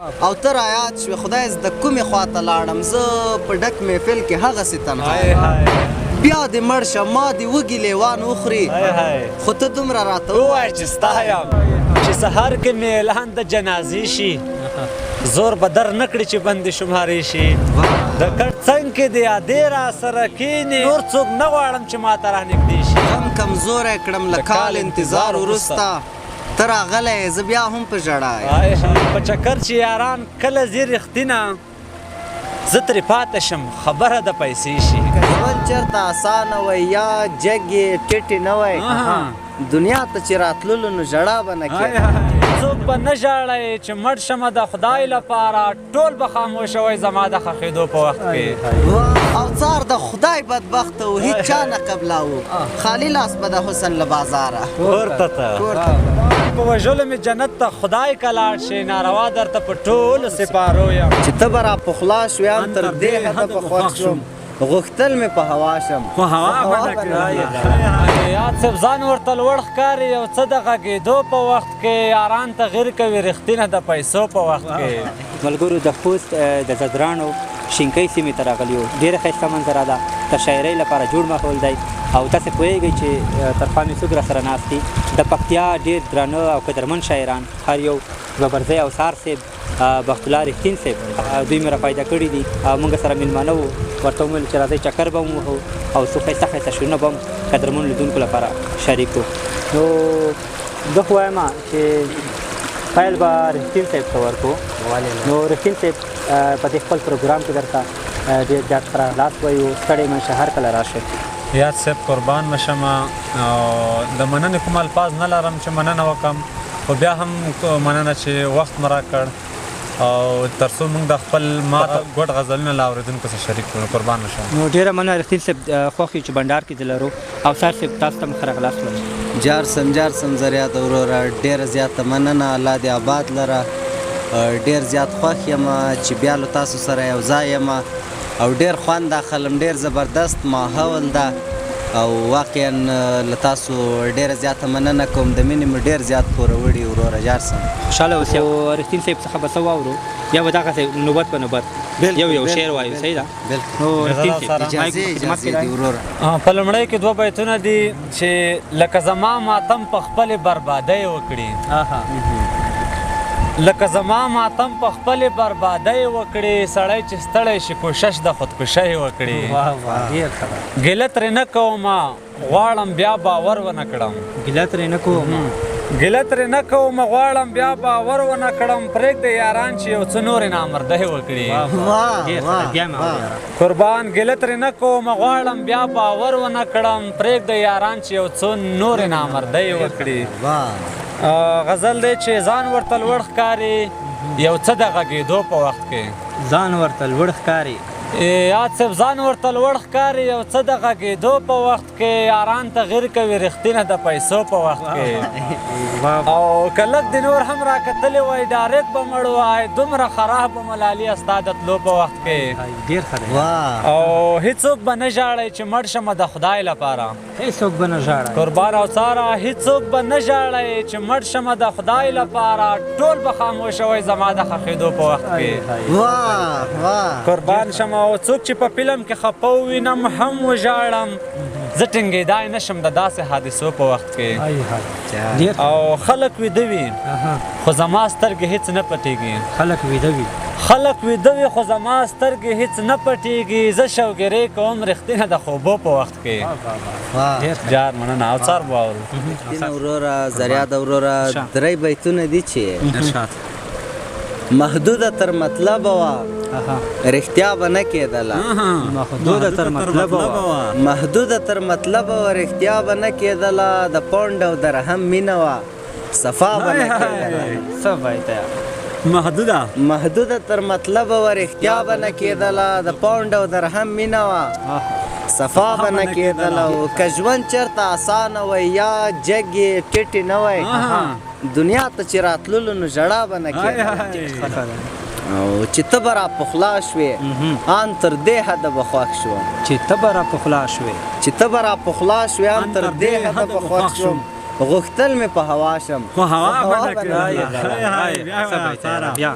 او ته رایاد شوې خدای زده کومې خواته لاړم زه په ډک محفل کې هغسې تنها بیا دې مړ شه ما دې وږي لیوان وخوري خو ته دومره راته ووایه چې ستا یم چې سهار کې مې اعلان د جنازې شي زور به در نه کړي چې بندې شمارې شي د کټ څنګ کې د یادې را سره کښېني نور څوک نه غواړم چې ما ته رانږدې شي غم کمزوری کړم له کال انتظار وروسته ته راغلی زه بیا هم په ژړا په چکر چې یاران کله ځي رښتینه زه ترې پاته شم خبره د پیسې شي ژوند چېرته اسانه وی یا جګ یې ټیټې نه وی دنیا ته چې راتللو نو ژړا به نه کېده څوک به نه ژاړی چې مړ شمه د خدای لپاره ټول به خاموشه وی زما د ښخېدو په وخت کې او څار د خدای بدبخته و هیڅ چا نه قبلاوه خالي لاس به د حسن له بازاره کورته ته په وژلو مې جنت ته خدای که لاړ شي ناروا درته په ټولو سپارو یم چې ته به راپخلا شوې ام تر دې حده به خوښ شوم غوښتل مې په هوا شم خو هوا به نه کړې یاد صاحب ځان ورته لوړ ښکاري یو څه د غږېدو په وخت کې یاران تغیر کوي رښتینه د پیسو په وخت کې ملګرو د خوست د زدرانو شینکۍ سیمې ته راغلي یو ډېره ښایسته منظره ده د شاعرۍ لپاره جوړ ماحول دی او تاسې پوهېږئ چې ترخوا مې څوک راسره ناست دي د پکتیا ډېر درانه او قدرمن شاعران هر یو ببرزی او سار صاحب بخت الله رښتین صاحب دوی مې راپیدا کړي دي او موږ سره میلمانه وو ورته ومویل چې راځئ چکر به هم ووهو او څو ښایسته ښایسته شعرونه به هم قدرمنو لیدونکو لپاره شریک کړو نو زه خو وایم چې پیل به رښتین صاحب ته ورکړو نو رښتین صاحب په دې خپل پروګرام کې درته ډېر زیات سره لاس وایو ستړی مه شه هر کله راشئ یاد صاحب قربان مشم او د مننې کوم الفاظ نه لرم چې مننه وکړم خو بیا هم مننه چې وخت مې راکړ او تر څو موږ د خپل ما ته ګډ غزلونه له اورېدونکو سره شریک کړو قربان مشم نو ډېره مننه رښتین صاحب خوښ یو چې بنډار کې دې لرو او سار صاحب تاسو ته مې ښه راغلاست وایم جارسم زریات وروره ډېره زیاته مننه الله دې آباد لره ډېر زیات خوښ یم چې بیا له تاسو سره یو ځای یم او ډېر خوند اخلم ډېر زبردست ماحول ده او واقعا له تاسو ډېره زیاته مننه کوم د مینې مې ډېر زیات پوروړي وروره جارسم خوشحاله اوسئ او رښتین صاحب څخه به څه واورو یا به دغسې نوبت په نوبت یو شعر وایو صحیح ده نو رښتین صاحب اجازې دي وروره په لومړی کې دوه بیتونه دي چې لکه زما ماتم په خپلې بربادۍ وکړي لکه زما ماتم په خپلې بربادۍ وکړي سړی چې ستړی شي کوشش د خودکشۍ وکړي ګیله ترې نه کوم غواړم بیا باور ونه کړم ګیله ترې نه کوم غواړم بیا باور ونه کړم پرېږده یاران چې یو څه نورې نامردۍ وکړي قربان ګیله ترې نه کوم غواړم بیا باور ونه کړم پرېږده یاران چې یو څه نورې نامردۍ وکړي غزل دی چې ځان ورته لوړ ښکاري یو څه د غږېدو په وخت کې ځان ورته لوړ ښکاري یاد صاحب ځان ورته لوړ ښکاري یو څه د غږېدو په وخت کې یاران تغیر کوي رښتینه د پیسو په وخت کې او که لږ د نور هم راکتلی وای ډایرکټ به مړ وای دومره خراب به ملالي ستا د تلو په وخت کې ډېر ښه دی او هېڅوک به نه ژاړئ چې مړ شمه د خدای لپاره هېڅوک به نه ژاړئ قربان او ساره هېڅوک به نه ژاړئ چې مړ شمه د خدای لپاره ټول به خاموشه وی زما د ښخېدو په وخت کې قربان شمه او څوک چې په فلم کې خفه ووینم هم وژاړم زه ټینګېدای نه شم د داسې حادثو په وخت کې او خلک ویده وي خو زما سترګې هېڅ نه پټېږي خلک ویده وي خو زما سترګې هېڅ نه پټېږي زه شوګیرۍ کوم رښتینه د خوبو په وخت کې جار مننه او څار به واورو وروره زریاد وروره درې بیتونه دي چې محدوده تر مطلبه وه رښتیا به نه کېدله محدوده تر مطلبه وه رښتیا به نه کېدله د پونډ او درهم مینه وه صفا به نه کېدله محدوده تر مطلبه وه رښتیا به نه کېدله د پونډ او درهم مینه وه صفا به نه کېدله او که ژوند چېرته اسانه وی یا جګ یې ټیټې نه وی دنیا ته چې راتللو نو ژړا به نه کېدله او چې ته به راپخلا شوې ان تر دې حده به خوښ شوم چې ته به راپخلا شوې ان تر دې حده به خوښ شوم غوښتل مې په هوا شم بیا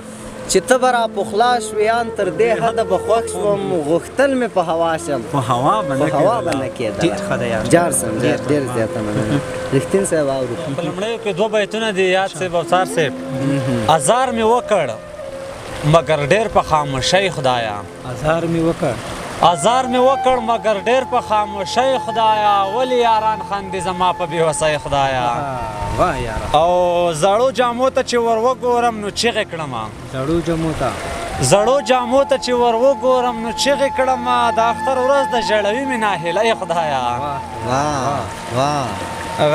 چې ته به را پخلا شوې ان تر دې حده به خوښ شوم غوښتل مې په هوا شم په هوا به نه په هوا به کېدله. نه کېدله ډېر ښه دی یار. جار سم ډېر زیاته مننه رښتین صاحب اورو په لومړیو کې 2 بیتونه دي یاد صاحب او څار صاحب. ازار مې وکړ مګر ډېر په خاموشۍ خدایا. ازار مې وکړ ازار مې وکړ مګر ډېر په خاموشۍ خدایا. ولې یاران خندي زما په بېوسۍ خدایا. واه یاره او زړو جامو ته چې ور وګورم نو چیغې کړم. زړو جامو ته زړو جامو ته چې ور وګورم نو چیغې کړم. د اختر ورځ د ژړوي مې ناهیلۍ خدایا. واه واه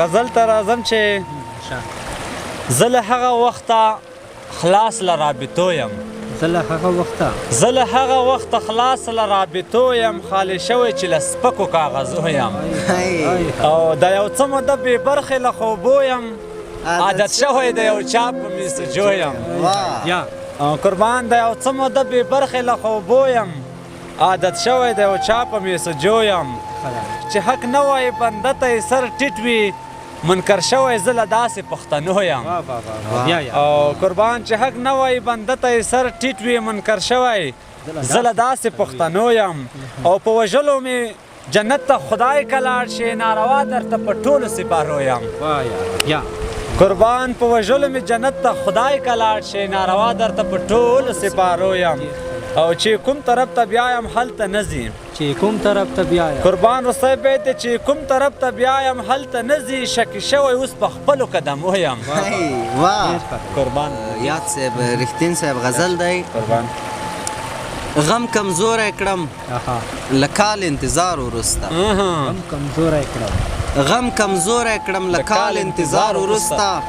غزل ته راځم چې زه له هغه وخته خلاص له رابطو یم. زه له هغه وخته زه له هغه وخته خلاص له رابطو یم. خالي شوی چې له سپکو کاغذو یم. او د یو څه موده بې برخې له خوبو یم. عادت شوی د یو چا په میسجو یم. واه یا قربان د یو څه موده بې برخې له خوبو یم. عادت شوی د یو چا په میسجو یم. چې حق نه وای بنده ته یې سر ټیټ وي. منکر شوی زه له داسې پښتنو یم. یا یا او قربان چې حق نه وای بنده ته یې سر ټیټ وي. منکر شوی زه له داسې پښتنو یم. او په وژلو مې جنت ته خدای که لاړ شي. ناروا درته په ټولو سپارو یم. واه یا قربان په وژلو مې جنت ته خدای که لاړ شي. ناروا درته په ټولو سپارو یم. او چې کوم طرف ته بیایم هلته نه ځي. چې کوم طرف ته بیایم قربان وروستی بیت دی چې کوم طرف ته بیایم هلته نه ځي. شکي شوی اوس په خپلو قدمو یم. واه قربان یاد صاحب رښتین صاحب غزل دی قربان غم کمزوری کړم له کال انتظار وروسته هم کمزوری کړم غم کمزوری کړم له کال انتظار وروسته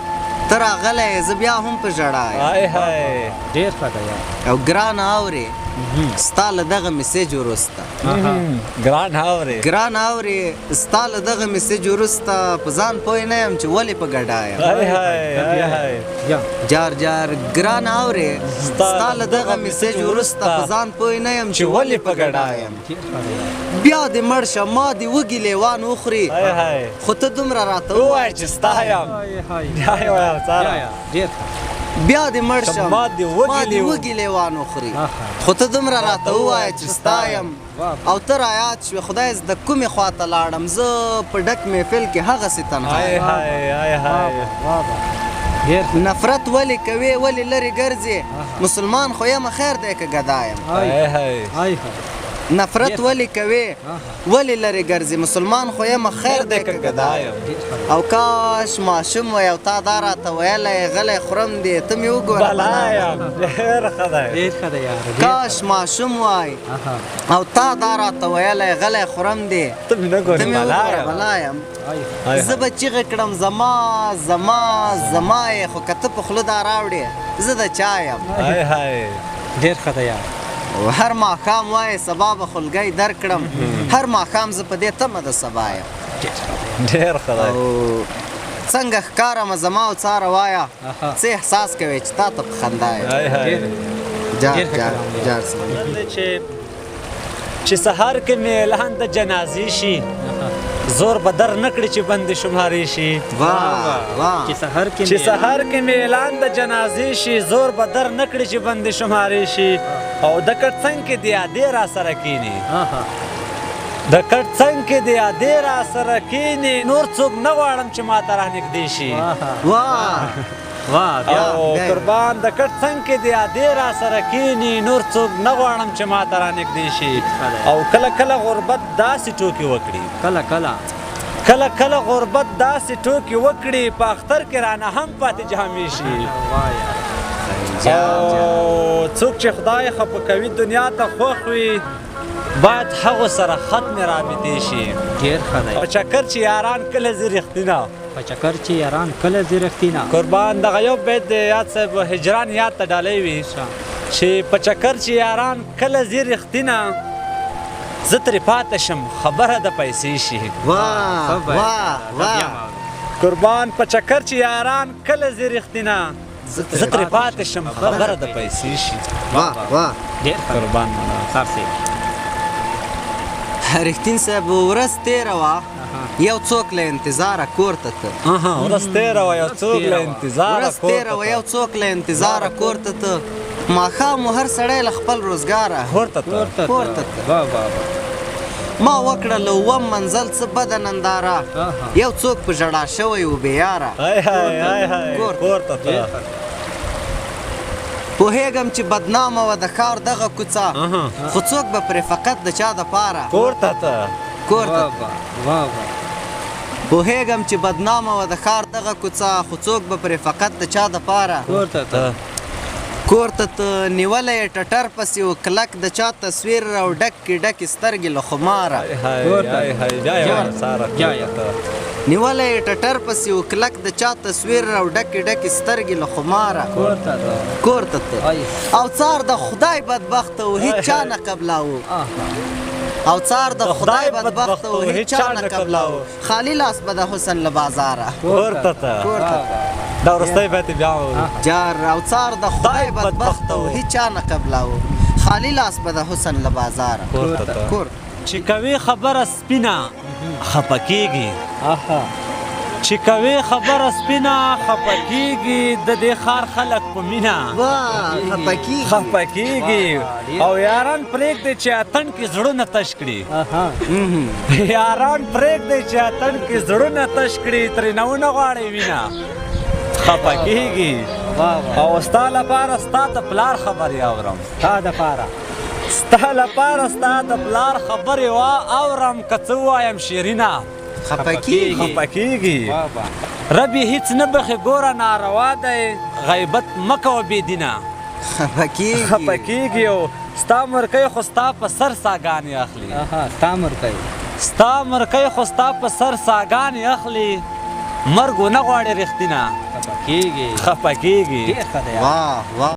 ته راغلی زه بیا هم په ژړا یم. هاي هاي ډېر ښه دی یار. او ګرانه اورې ستا له دغه میسیج وروسته ګران اورې ګرانه اورې ستا له دغه میسیج وروسته په ځان پوه نه یم چې ولې په ګډا یم. هاي هاي هاي هاي یا جار جار ګرانه اورې ستا له دغه میسیج وروسته په ځان پوه نه یم چې ولې په ګډا یم. ډېر ښه دی یار. بیا دې مړ شه ما دې وږي لیوان وخوري هاي هاي خو ته دومره راته ووایه ووایه چې ستا یم. هاي هاي وایه یا څاره یا ډېر ښه بیا دې مړ شم ما دې وږي وږي لیوان وخوري آها. خو ته دومره راته ووایه چې ستا یم. او ته رایاد شوې خدای زه د کومې خواته لاړم زه په ډک محفل کې هغسې تنها هاي یم. هاي هاي هاي واه ډېر ښه نفرت ولې کوې ولې لرې ګرځې مسلمان خو یم خیر دی که ګدا یم. هاي هاي هاي نفرت ولې کوې ولې لرې ګرځې مسلمان خو یم خیر دی که ګدا یم. او کاش ماشوم وی او تا دا راته ویلی غلی خورم دی ته مې وګوره بلا یم. ډېر ښه دی. ډېر ښه دی یار. کاش ماشوم وای او تا دا راته ویلی غلی خورم دی ته مې نه ته ګورې مې بلا وګوره یم. بلا یم. هاي زه به چیغې کړم زما زما زما یې خو که ته په خوله دا راوړې زه د چا یم. هاي هاي ډېر ښه دی یار. او هر ماښام وایې سبا به خلګۍ درکړم هر ماښام زه په دې تمه د سبا یم. ډېر ښه دی. او څنګه ښکارمه زما او څاره وایه څه احساس کوې چې تا ته په خندا یم. هاي هاي جار ډېر ښه جار کلام دی. جار سم. چې سهار کې مې اعلان د جنازې شي. زور به در نه کړي چې بندې شمارې شي. واه واه چې سحر کې چې سهار کې مې اعلان د جنازې شي. زور به در نه کړي چې بندې شمارې شي. او د کټ څنګ کې د یادې را سره کینی. د کټ څنګ کې د یادې را سره کینی. نور څوک نه غواړم چې ما ته رانږدې شي. واه واه او قربان د کټ څنګ کې د یادې را سره کینی. نور څوک نه غواړم چې ما ته رانږدې شي. او کله کله غربت داسې ټوکې وکړي. کله کله کله کله غربت داسې ټوکې وکړي. په اختر کې رانه هم پاتې جامې شي. او څوک چې خدای خفه کوي دنیا ته خوښ وي باید هغو سره ختمې رابطې شي. ډېر ښه دی. او چکر چې یاران کله ځي رښتینه. په چکر چې یاران کله ځي رښتینه. قربان دغه یو بیت د یاد صاحب هجران یاد ته ډالۍ وي چې په چکر چې یاران کله ځي رښتینه. زه ترې پاته شم خبره د پیسې شي. واه واه واه قربان په چکر چې یاران کله ځي رښتینه. زه ترې پاته شم خبره د پیسې شي. واه واه ډېر ښه قربان صاحب صاحب. رښتین صاحب ورځ تېره وه یو څوک له انتظاره کور ته ته. ورځ تېره وه یو څوک له انتظاره ورځ تېره وه یو څوک له انتظاره کور ته ته. ماښام مو هر سړی له خپل روزګاره پورته ته پورته ته ما وکړه له اووم منزل څه بده ننداره یو څوک په ژړا شوی و بېیاره پورته ته پوهېږم چې بدنامه وه د ښار دغه کوڅه خو څوک به پرې فقط د چا دپاره کورته ته پوهېږم چې بدنامه وه د ښار دغه کوڅه خو څوک به پرې فقط د چا دپاره کورته ته نیولی یې ټټر پسې و کلک د چا تصویر او ډکې ډکې سترګې له خماره نیولی یې ټټر پسې و کلک د چا تصویر او ډکې ډکې سترګې له خماره کورته ته او څار د خدای بدبخته و هیڅ چا نه قبلاوه او څار د خدای بدبخته و هیڅ چا نه قبلاوه خالی لاس به د حسن له بازاره کورته ته دا وروستی بیت بیا جار او څار د خدای بدبخته و هیڅ چا نه قبلاوه خالی لاس به د حسن له بازاره چې کوي خبره سپینه خفه کېږي چې کوي خبره سپینه خفه کېږي د دې ښار خلک په مینه خفه کېږي او یاران پرېږدي چې اتڼ کې زړونه تش کړي یاران پرېږدي چې اتڼ کې زړونه تش کړي ترې نه ونه غواړي وینه خفه کېږي او ستا لپاره ستا د پلار خبرې اورم ستا لپاره ستا د پلار خبرې اورم که څه ووایم شیرینه خفه کېږي رب یې هېڅ نه بخې ګوره ناروا دی غیبت مه کوه بېدینه خفه کېږي او ستا مرکۍ خو ستا په سر ساګانې اخلي ستا مرکۍ خو ستا په سر ساګانې اخلي مرګ ونه غواړي رښتینه خفه کېږي